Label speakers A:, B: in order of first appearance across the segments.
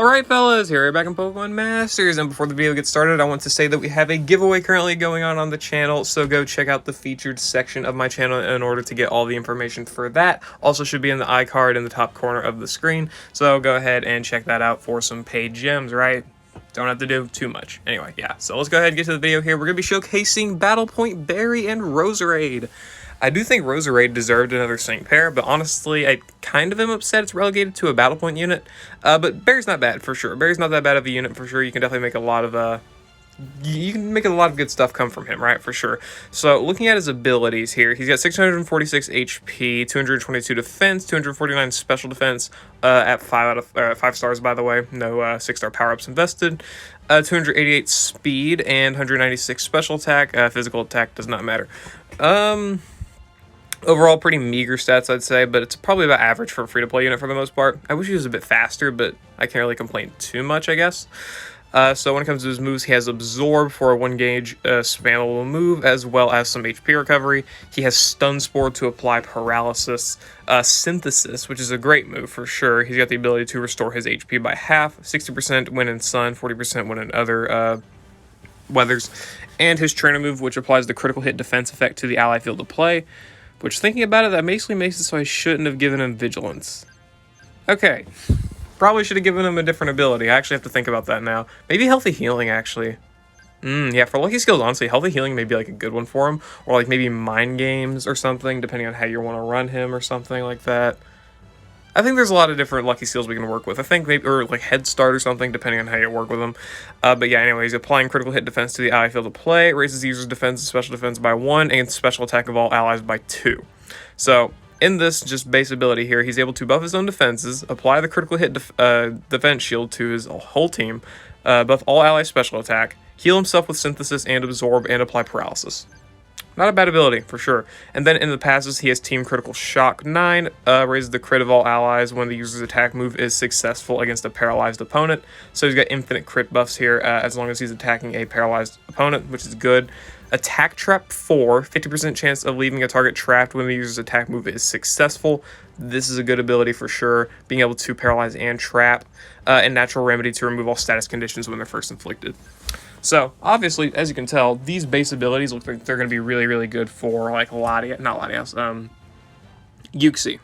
A: Alright fellas, here we're back in Pokemon Masters, and before the video gets started, I want to say that we have a giveaway currently going on the channel, so go check out the featured section of my channel in order to get all the information for that. Also should be in the iCard in the top corner of the screen, so go ahead and check that out for some paid gems, right? Don't have to do too much. Anyway, yeah, so let's go ahead and get to the video here. We're going to be showcasing Battle Point Berry and Roserade. I do think Roserade deserved another Sync pair, but honestly, I kind of am upset it's relegated to a Battle Point unit. But Berry's not bad, for sure. Berry's not that bad of a unit, for sure. You can definitely make a lot of, good stuff come from him, right? For sure. So, looking at his abilities here, he's got 646 HP, 222 defense, 249 special defense, at 5 stars, by the way. No 6-star power-ups invested. 288 speed, and 196 special attack. Physical attack does not matter. Overall, pretty meager stats, I'd say, but it's probably about average for a free-to-play unit for the most part. I wish he was a bit faster, but I can't really complain too much, I guess. So when it comes to his moves, he has Absorb for a 1-gauge spammable move, as well as some HP recovery. He has Stun Spore to apply paralysis. Synthesis, which is a great move for sure. He's got the ability to restore his HP by half, 60% when in sun, 40% when in other weathers. And his trainer move, which applies the critical hit defense effect to the ally field of play. Which, thinking about it, that basically makes it so I shouldn't have given him Vigilance. Okay. Probably should have given him a different ability. I actually have to think about that now. Maybe Healthy Healing, actually. Yeah, for lucky skills, honestly, Healthy Healing may be like a good one for him. Or like maybe Mind Games or something, depending on how you want to run him or something like that. I think there's a lot of different lucky skills we can work with. I think maybe, or like Head Start or something, depending on how you work with them. But yeah, anyways, applying critical hit defense to the ally field of play, raises the user's defense and special defense by 1, and special attack of all allies by 2. So, in this just base ability here, he's able to buff his own defenses, apply the critical hit defense shield to his whole team, buff all allies special attack, heal himself with Synthesis and Absorb, and apply paralysis. Not a bad ability, for sure. And then in the passes, he has Team Critical Shock 9, raises the crit of all allies when the user's attack move is successful against a paralyzed opponent. So he's got infinite crit buffs here, as long as he's attacking a paralyzed opponent, which is good. Attack Trap 4, 50% chance of leaving a target trapped when the user's attack move is successful. This is a good ability for sure, being able to paralyze and trap. And Natural Remedy to remove all status conditions when they're first inflicted. So, obviously, as you can tell, these base abilities look like they're going to be really, really good for, like, Uxie,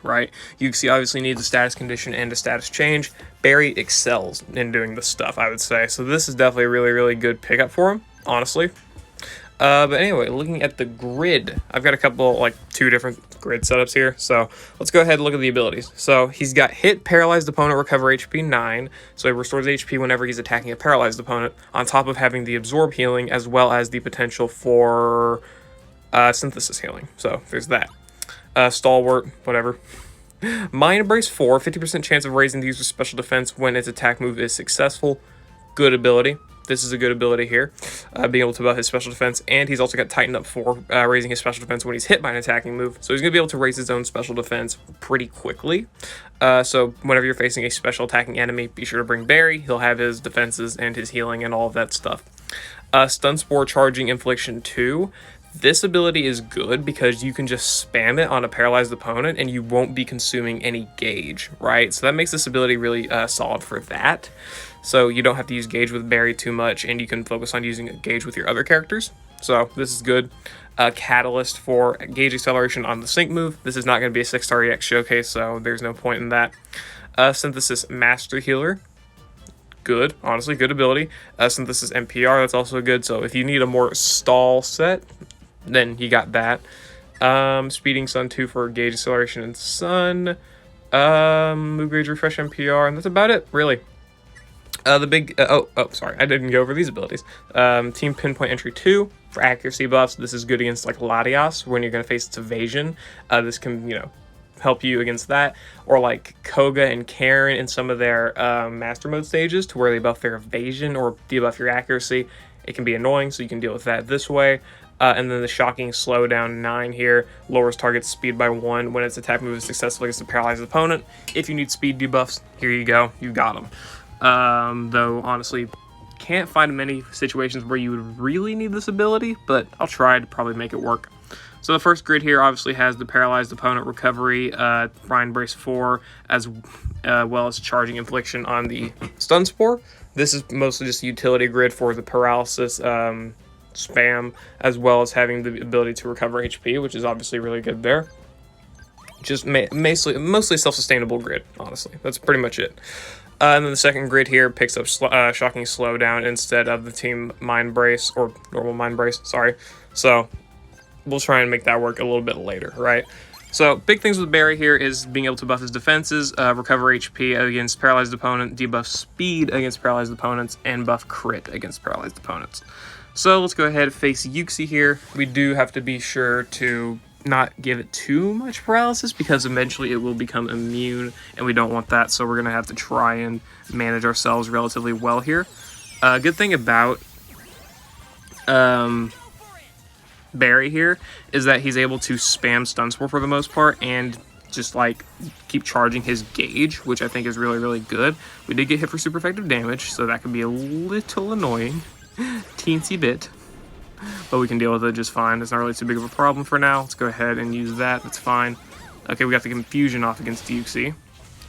A: right? Uxie obviously needs a status condition and a status change. Berry excels in doing this stuff, I would say. So this is definitely a really, really good pickup for him, honestly. But anyway, looking at the grid, I've got a couple, like, 2 different grid setups here. So let's go ahead and look at the abilities. So he's got Hit, Paralyzed Opponent, Recover HP 9. So he restores HP whenever he's attacking a paralyzed opponent, on top of having the Absorb healing, as well as the potential for Synthesis healing. So there's that. Stalwart, whatever. Mind Embrace 4, 50% chance of raising the user's special defense when its attack move is successful. Good ability. This is a good ability here, being able to buff his special defense, and he's also got Tighten Up 4, raising his special defense when he's hit by an attacking move, so he's going to be able to raise his own special defense pretty quickly. So whenever you're facing a special attacking enemy, be sure to bring Berry. He'll have his defenses and his healing and all of that stuff. Stun Spore Charging Infliction 2. This ability is good because you can just spam it on a paralyzed opponent and you won't be consuming any gauge, right? So that makes this ability really solid for that. So you don't have to use gauge with Berry too much, and you can focus on using a gauge with your other characters. So this is good. Catalyst for gauge acceleration on the Sync move. This is not going to be a 6-star EX showcase, so there's no point in that. Synthesis Master Healer. Good, honestly, good ability. Synthesis MPR, that's also good. So if you need a more stall set, then you got that. Speeding Sun 2 for gauge acceleration and Sun. Move Gauge Refresh MPR, and that's about it, really. Sorry, I didn't go over these abilities. Team Pinpoint Entry 2 for accuracy buffs. This is good against like Latias when you're going to face its evasion. This can, help you against that. Or like Koga and Karen in some of their Master Mode stages, to where they buff their evasion or debuff your accuracy. It can be annoying, so you can deal with that this way. And then the Shocking Slowdown 9 here lowers target's speed by 1 when its attack move is successful against a paralyzed opponent. If you need speed debuffs, here you go. You got them. Though, honestly, can't find many situations where you would really need this ability, but I'll try to probably make it work. So the first grid here obviously has the paralyzed opponent recovery, Mind Brace 4, as well as charging infliction on the stun spore. This is mostly just a utility grid for the paralysis spam, as well as having the ability to recover HP, which is obviously really good there. Just mostly self-sustainable grid, honestly. That's pretty much it. And then the second grid here picks up Shocking Slowdown instead of the Team Mind Brace, or normal Mind Brace, sorry. So we'll try and make that work a little bit later, right? So big things with Barry here is being able to buff his defenses, recover HP against paralyzed opponent, debuff speed against paralyzed opponents, and buff crit against paralyzed opponents. So let's go ahead and face Uxie here. We do have to be sure to not give it too much paralysis because eventually it will become immune and we don't want that, so we're gonna have to try and manage ourselves relatively well here. Good thing about Barry here is that he's able to spam stun spore for the most part and just like keep charging his gauge, which I think is really good. We did get hit for super effective damage, so that could be a little annoying, teensy bit. But we can deal with it just fine. It's not really too big of a problem for now. Let's go ahead and use that. That's fine. Okay, we got the confusion off against Uxie.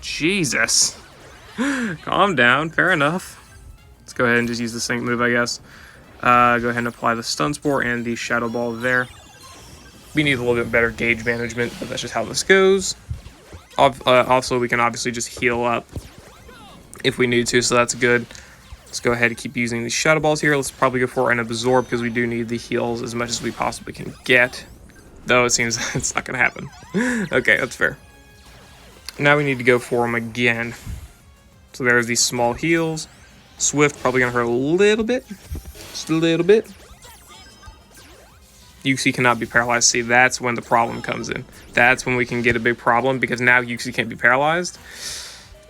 A: Jesus. Calm down. Fair enough. Let's go ahead and just use the sync move, I guess. Go ahead and apply the stun spore and the shadow ball there. We need a little bit better gauge management, but that's just how this goes. Also, we can obviously just heal up if we need to, so that's good. Let's go ahead and keep using these shadow balls here. Let's probably go for an absorb because we do need the heals as much as we possibly can get. Though it seems it's not going to happen. Okay, that's fair. Now we need to go for them again. So there's these small heals. Swift probably going to hurt a little bit. Just a little bit. Uxie cannot be paralyzed. See, that's when the problem comes in. That's when we can get a big problem because now Uxie can't be paralyzed.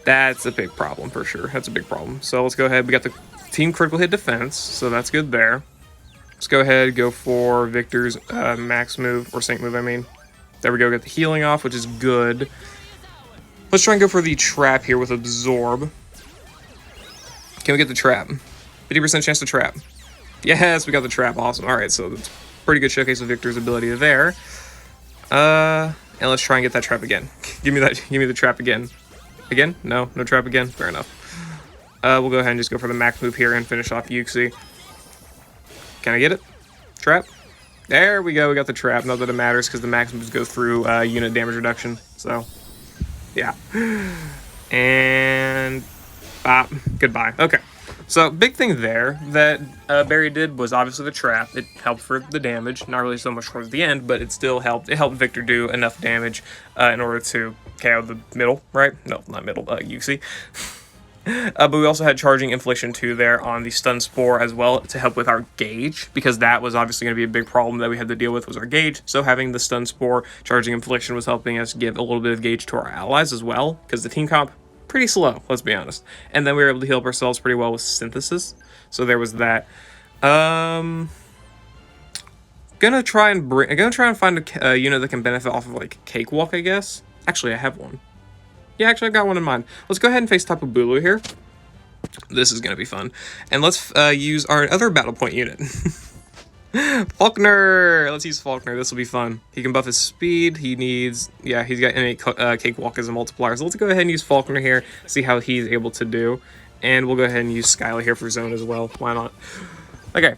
A: That's a big problem for sure. That's a big problem. So let's go ahead. We got the team critical hit defense, so that's good there. Let's go ahead, go for Victor's max move, or sync move, I mean. There we go, get the healing off, which is good. Let's try and go for the trap here with absorb. Can we get the trap? 50% chance to trap. Yes, we got the trap. Awesome. All right, so that's pretty good showcase of Victor's ability there. And let's try and get that trap again. Give me the trap again. Again? No trap again? Fair enough. We'll go ahead and just go for the max move here and finish off Uxie. Can I get it? Trap? There we go, we got the trap. Not that it matters because the max moves go through unit damage reduction. So, yeah. And goodbye. Okay. So, big thing there that Barry did was obviously the trap. It helped for the damage. Not really so much towards the end, but it still helped. It helped Victor do enough damage in order to KO the middle, right? No, not middle, Uxie. But we also had charging infliction 2 there on the stun spore as well to help with our gauge, because that was obviously going to be a big problem that we had to deal with was our gauge. So having the stun spore charging infliction was helping us give a little bit of gauge to our allies as well, because the team comp pretty slow, let's be honest. And then we were able to heal up ourselves pretty well with synthesis. So there was that. Gonna try and find a unit that can benefit off of like Cakewalk, I guess. Actually, I have one. Yeah, actually, I've got one in mind. Let's go ahead and face Tapu Bulu here. This is going to be fun. And let's use our other battle point unit. Faulkner! Let's use Faulkner. This will be fun. He can buff his speed. He needs... Yeah, he's got innate Cakewalk as a multiplier. So let's go ahead and use Faulkner here, see how he's able to do. And we'll go ahead and use Skyla here for zone as well. Why not? Okay.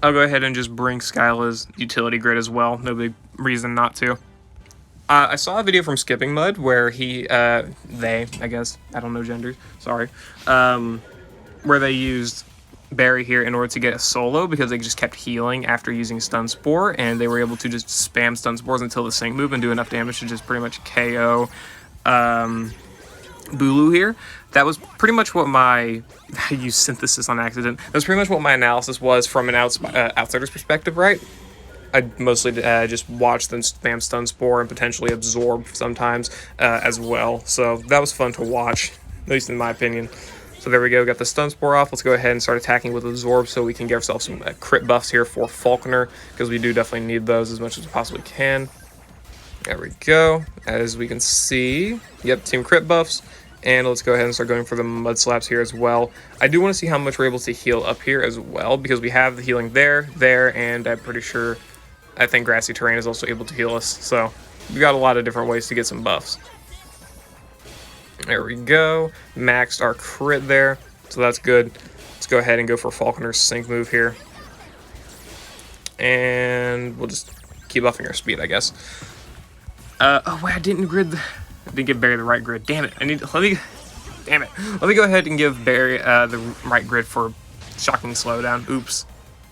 A: I'll go ahead and just bring Skyla's utility grid as well. No big reason not to. I saw a video from Skipping Mud where they, I guess, I don't know genders, sorry, where they used Barry here in order to get a solo because they just kept healing after using Stun Spore, and they were able to just spam Stun Spores until the sync move and do enough damage to just pretty much KO Bulu here. That was pretty much what I used synthesis on accident. That was pretty much what my analysis was from an outsider's perspective, right? I mostly just watch them spam Stun Spore and potentially absorb sometimes as well. So that was fun to watch, at least in my opinion. So there we go, got the Stun Spore off. Let's go ahead and start attacking with Absorb so we can get ourselves some crit buffs here for Faulkner, because we do definitely need those as much as we possibly can. There we go. As we can see, yep, team crit buffs. And let's go ahead and start going for the Mud Slaps here as well. I do want to see how much we're able to heal up here as well, because we have the healing there, and I'm pretty sure I think Grassy Terrain is also able to heal us. So we got a lot of different ways to get some buffs. There we go. Maxed our crit there, so that's good. Let's go ahead and go for Falconer's Sync move here. And we'll just keep buffing our speed, I guess. Oh wait, I didn't give Barry the right grid. Damn it! Let me go ahead and give Barry the right grid for Shocking Slowdown. Oops.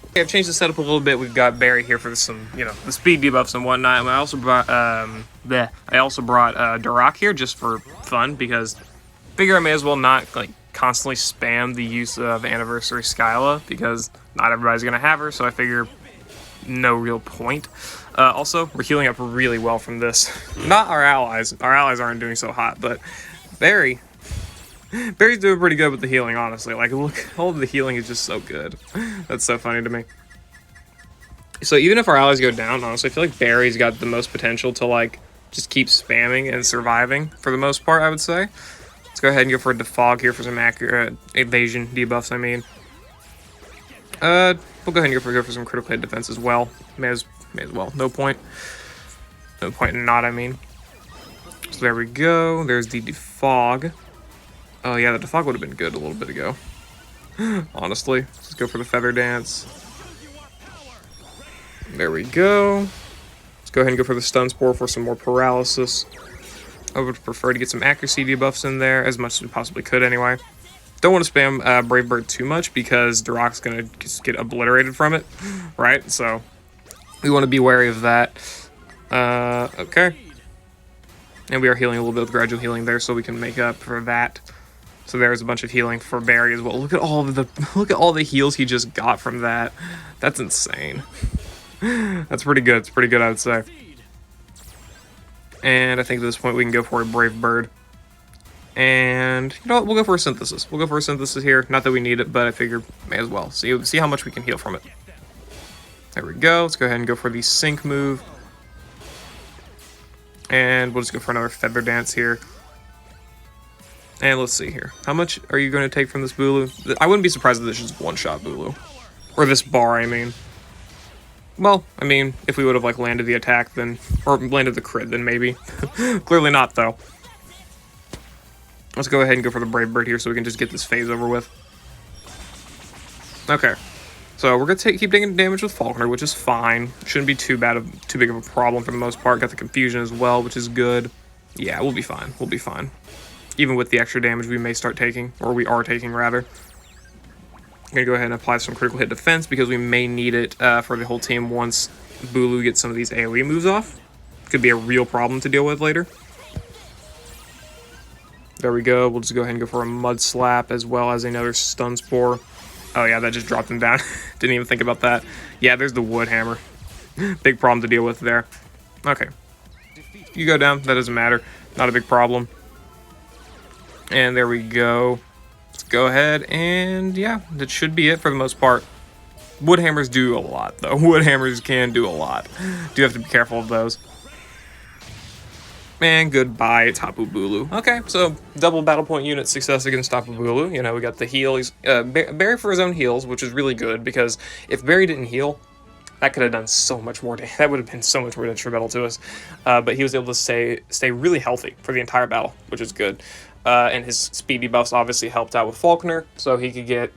A: Okay, I've changed the setup a little bit. We've got Barry here for some, the speed debuffs and whatnot. And I also brought Duroc here just for fun, because I figure I may as well not constantly spam the use of Anniversary Skyla, because not everybody's gonna have her. So I figure no real point. Also, we're healing up really well from this. Not our allies. Our allies aren't doing so hot, but Barry's doing pretty good with the healing, honestly. Like, look, all of the healing is just so good. That's so funny to me. So even if our allies go down, honestly, I feel like Barry's got the most potential to, just keep spamming and surviving for the most part, I would say. Let's go ahead and go for a Defog here for some accurate evasion debuffs, I mean. We'll go ahead and go for some critical hit defense as well. May as well. No point. No point in not, I mean. So there we go. There's the Defog. Oh yeah, the Defog would have been good a little bit ago. Honestly. Let's go for the Feather Dance. There we go. Let's go ahead and go for the Stun Spore for some more paralysis. I would prefer to get some accuracy debuffs in there, as much as we possibly could anyway. Don't want to spam Brave Bird too much, because Duroc's going to just get obliterated from it, right? So we want to be wary of that. Okay. And we are healing a little bit with gradual healing there, so we can make up for that. So there's a bunch of healing for Barry as well. Look at all the heals he just got from that. That's insane. That's pretty good. It's pretty good, I would say. And I think at this point we can go for a Brave Bird. And you know what? We'll go for a Synthesis. We'll go for a Synthesis here. Not that we need it, but I figure may as well. See how much we can heal from it. There we go. Let's go ahead and go for the Sync move. And we'll just go for another Feather Dance here. And let's see here. How much are you going to take from this Bulu? I wouldn't be surprised if this is one-shot Bulu. Or this bar, I mean. Well, I mean, if we would have landed the attack, then, or landed the crit, then maybe. Clearly not, though. Let's go ahead and go for the Brave Bird here so we can just get this phase over with. Okay. So we're going to keep taking damage with Falconer, which is fine. Shouldn't be too big of a problem for the most part. Got the confusion as well, which is good. Yeah, we'll be fine. We'll be fine. Even with the extra damage we may start taking, or we are taking rather. I'm going to go ahead and apply some critical hit defense, because we may need it for the whole team once Bulu gets some of these AoE moves off. Could be a real problem to deal with later. There we go. We'll just go ahead and go for a Mud Slap as well as another Stun Spore. Oh yeah, that just dropped him down. Didn't even think about that. Yeah, there's the Wood Hammer. Big problem to deal with there. Okay. You go down. That doesn't matter. Not a big problem. And there we go. Let's go ahead and yeah, that should be it for the most part. Wood Hammers do a lot though. Wood Hammers can do a lot. Do have to be careful of those. And goodbye, Tapu Bulu. Okay, so double battle point unit success against Tapu Bulu. You know, we got the heals. Barry for his own heals, which is really good, because if Barry didn't heal, that could have done so much more damage. That would have been so much more detrimental to us. But he was able to stay really healthy for the entire battle, which is good. And his speed debuffs obviously helped out with Falconer, so he could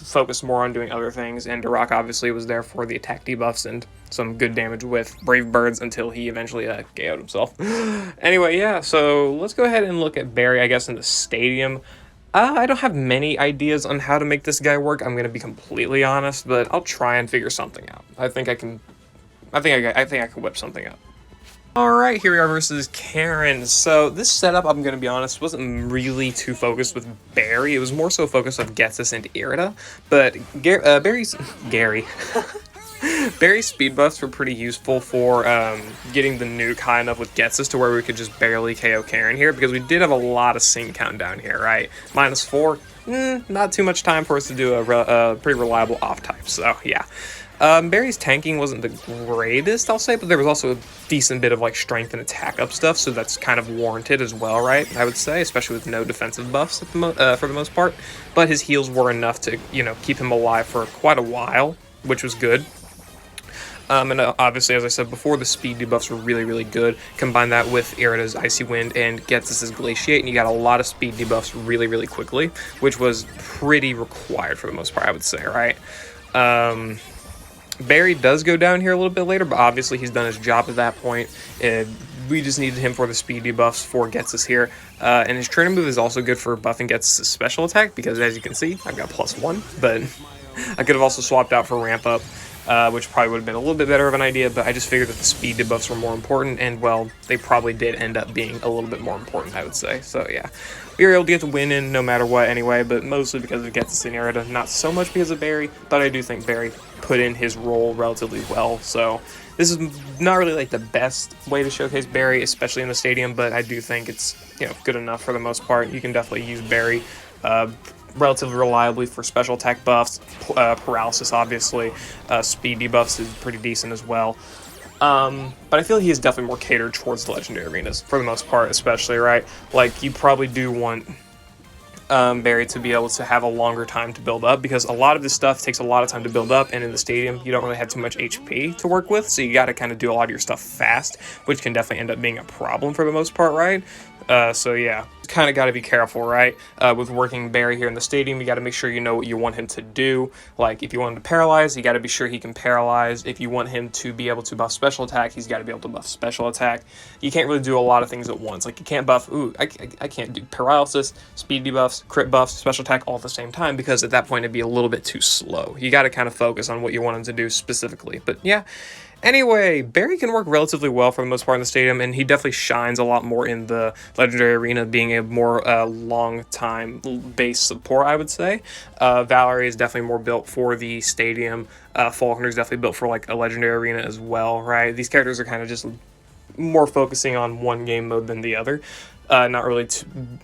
A: focus more on doing other things. And Duroc obviously was there for the attack debuffs and some good damage with Brave Birds until he eventually KO'd himself. Anyway, yeah, so let's go ahead and look at Barry, I guess, in the stadium. I don't have many ideas on how to make this guy work, I'm going to be completely honest, but I'll try and figure something out. I think I can whip something out. Alright, here we are versus Karen. So this setup, I'm going to be honest, wasn't really too focused with Barry. It was more so focused on Getsus and Irida. But Barry's speed buffs were pretty useful for getting the nuke high enough with Getsus to where we could just barely KO Karen here, because we did have a lot of sync countdown here, right? -4, not too much time for us to do a pretty reliable off type, so yeah. Barry's tanking wasn't the greatest, I'll say, but there was also a decent bit of strength and attack up stuff, so that's kind of warranted as well, right? I would say, especially with no defensive buffs for the most part. But his heals were enough to, keep him alive for quite a while, which was good. And obviously, as I said before, the speed debuffs were really, really good. Combine that with Irida's Icy Wind and Ghetsis' Glaciate, and you got a lot of speed debuffs really, really quickly, which was pretty required for the most part, I would say, right? Barry does go down here a little bit later, but obviously he's done his job at that point. We just needed him for the speed debuffs for Ghetsis here. And his trainer move is also good for buffing Ghetsis' special attack, because as you can see, I've got +1, but I could have also swapped out for Ramp Up, which probably would have been a little bit better of an idea, but I just figured that the speed debuffs were more important, and well, they probably did end up being a little bit more important, I would say. So yeah, we were able to get the win in no matter what anyway, but mostly because of Ghetsis and Irida, not so much because of Barry, but I do think Barry put in his role relatively well. So this is not really like the best way to showcase Barry, especially in the stadium, but I do think it's, you know, good enough for the most part. You can definitely use Barry relatively reliably for special attack buffs, paralysis obviously, speed debuffs is pretty decent as well. But I feel he is definitely more catered towards the legendary arenas for the most part, especially, right? Like, you probably do want Barry to be able to have a longer time to build up, because a lot of this stuff takes a lot of time to build up, and in the stadium you don't really have too much HP to work with, so you got to kind of do a lot of your stuff fast, which can definitely end up being a problem for the most part, right? So yeah, kind of got to be careful, right? With working Barry here in the stadium, you got to make sure you know what you want him to do. Like, if you want him to paralyze, you got to be sure he can paralyze. If you want him to be able to buff special attack, he's got to be able to buff special attack. You can't really do a lot of things at once. Like, you can't buff, I can't do paralysis, speed debuffs, crit buffs, special attack all at the same time, because at that point it'd be a little bit too slow. You got to kind of focus on what you want him to do specifically. But yeah, anyway, Barry can work relatively well for the most part in the stadium, and he definitely shines a lot more in the legendary arena, being a more long-time base support, I would say. Valerie is definitely more built for the stadium. Faulkner is definitely built for like a legendary arena as well, right? These characters are kind of just more focusing on one game mode than the other. Not really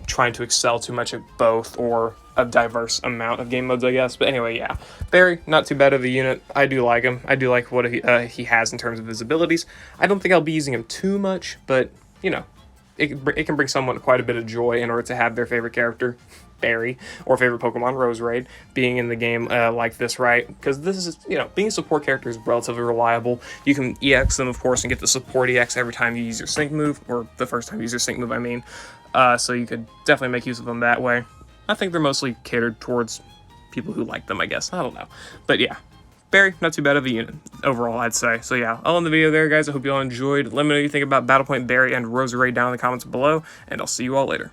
A: trying to excel too much at both, or a diverse amount of game modes, I guess. But anyway, yeah, Barry, not too bad of a unit. I do like him. I do like what he has in terms of his abilities. I don't think I'll be using him too much, but, you know, it can bring someone quite a bit of joy in order to have their favorite character, Barry, or favorite Pokemon, Roserade, being in the game like this, right? Because this is, you know, being a support character is relatively reliable. You can EX them, of course, and get the support EX every time you use your sync move, or the first time you use your sync move, I mean. So you could definitely make use of them that way. I think they're mostly catered towards people who like them, I guess. I don't know. But yeah, Barry, not too bad of a unit overall, I'd say. So yeah, I'll end the video there, guys. I hope you all enjoyed. Let me know what you think about Battle Point Barry and Roserade down in the comments below, and I'll see you all later.